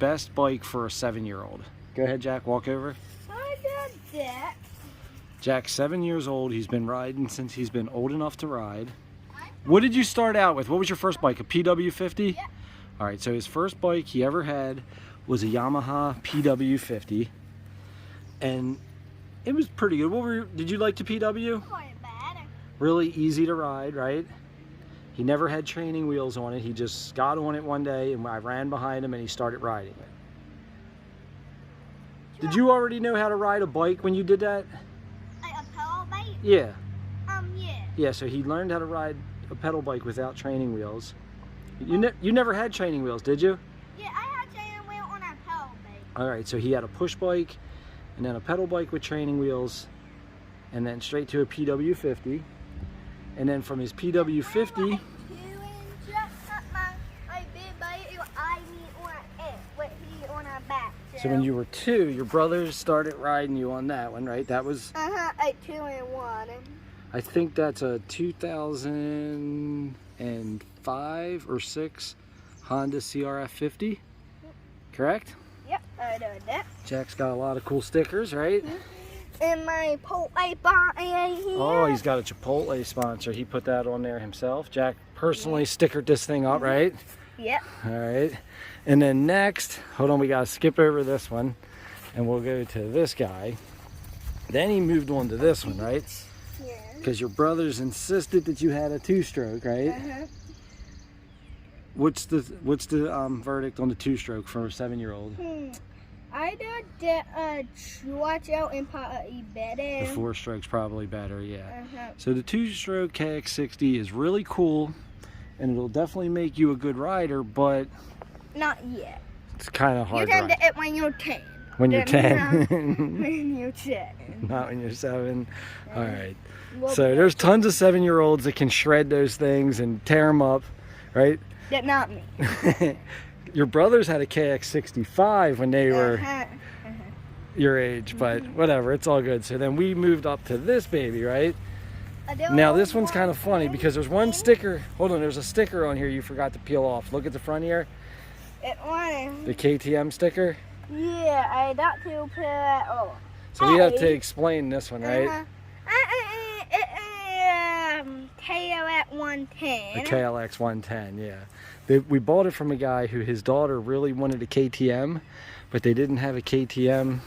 best bike for a 7-year-old? Go ahead, Jack, walk over. I did that. Jack's 7 years old. He's been riding since he's been old enough to ride. What did you start out with? What was your first bike? A PW50? Yeah. All right, so his first bike he ever had was a Yamaha PW50. And it was pretty good. Did you like the PW? Quite bad. Really easy to ride, right? He never had training wheels on it. He just got on it one day and I ran behind him and he started riding it. Did you already know how to ride a bike when you did that? Like a pedal bike? Yeah. Yeah. Yeah, so he learned how to ride a pedal bike without training wheels. You never had training wheels, did you? Yeah, I had training wheel on a pedal bike. All right, so he had a push bike and then a pedal bike with training wheels and then straight to a PW50. And then from his PW50, so when you were 2, your brothers started riding you on that one, right? That was... like 2 and 1. I think that's a 2005 or 6 Honda CRF50, correct? Yep, I know that. Jack's got a lot of cool stickers, right? And my Chipotle bar here. Oh, he's got a Chipotle sponsor. He put that on there himself. Jack personally stickered this thing up, right? Yep. All right. And then next, hold on, we got to skip over this one and we'll go to this guy. Then he moved on to this one, right? Yeah. Because your brothers insisted that you had a 2-stroke, right? What's the verdict on the 2-stroke for a 7-year-old? I did that watch out and probably better. The 4-stroke's probably better, yeah. So the 2-stroke KX60 is really cool, and it'll definitely make you a good rider, but not yet. it's kind of hard You to can ride. do it when you're 10. When you're 10. When you're 7. Not when you're 7. All right. Well, So there's tons of 7-year-olds that can shred those things and tear them up, right? That's not me. Your brothers had a KX65 when they were your age, but whatever, it's all good. So then we moved up to this baby, right? Now this one's kind of funny because there's one sticker. Hold on, there's a sticker on here you forgot to peel off. Look at the front here. The KTM sticker. Yeah, I got to put it off. So we have to explain this one, right? KLX110. The Klx110, yeah. We bought it from a guy who his daughter really wanted a KTM, but they didn't have a KTM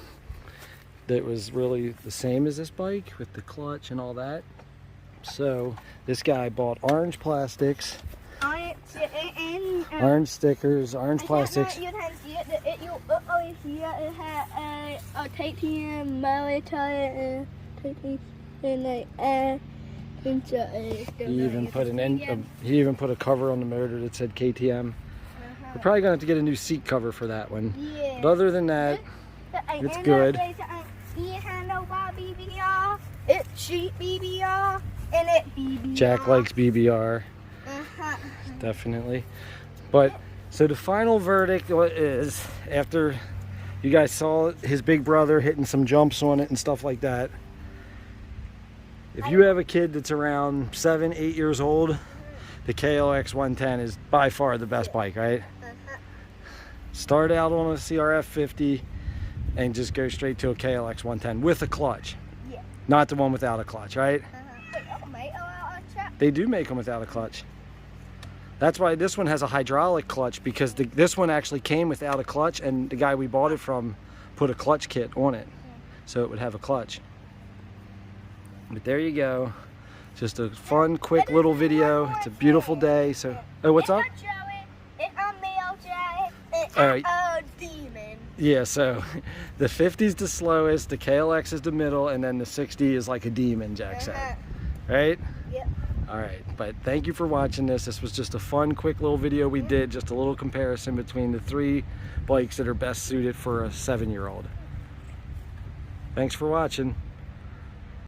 that was really the same as this bike with the clutch and all that. So this guy bought orange plastics, orange stickers, orange plastics. You can see it. You look over here. It had a KTM military and like He even put he even put a cover on the motor that said KTM. We're probably gonna have to get a new seat cover for that one. Yeah. But other than that, it's good. It's cheap BBR and it BBR. Jack likes BBR. Definitely. But so the final verdict is, after you guys saw his big brother hitting some jumps on it and stuff like that, if you have a kid that's around 7, 8 years old, the KLX110 is by far the best bike, right? Start out on a CRF50 and just go straight to a KLX110 with a clutch. Yeah. Not the one without a clutch, right? They do make them without a clutch. That's why this one has a hydraulic clutch, because this one actually came without a clutch, and the guy we bought it from put a clutch kit on it so it would have a clutch. But there you go. Just a fun, quick little video. It's a beautiful day. So, oh, what's up? All right. Yeah, so the 50's the slowest, the KLX is the middle, and then the 60 is like a demon, Jack said. Right? Yep. All right, but thank you for watching this. This was just a fun, quick little video we did, just a little comparison between the 3 bikes that are best suited for a 7-year-old. Thanks for watching.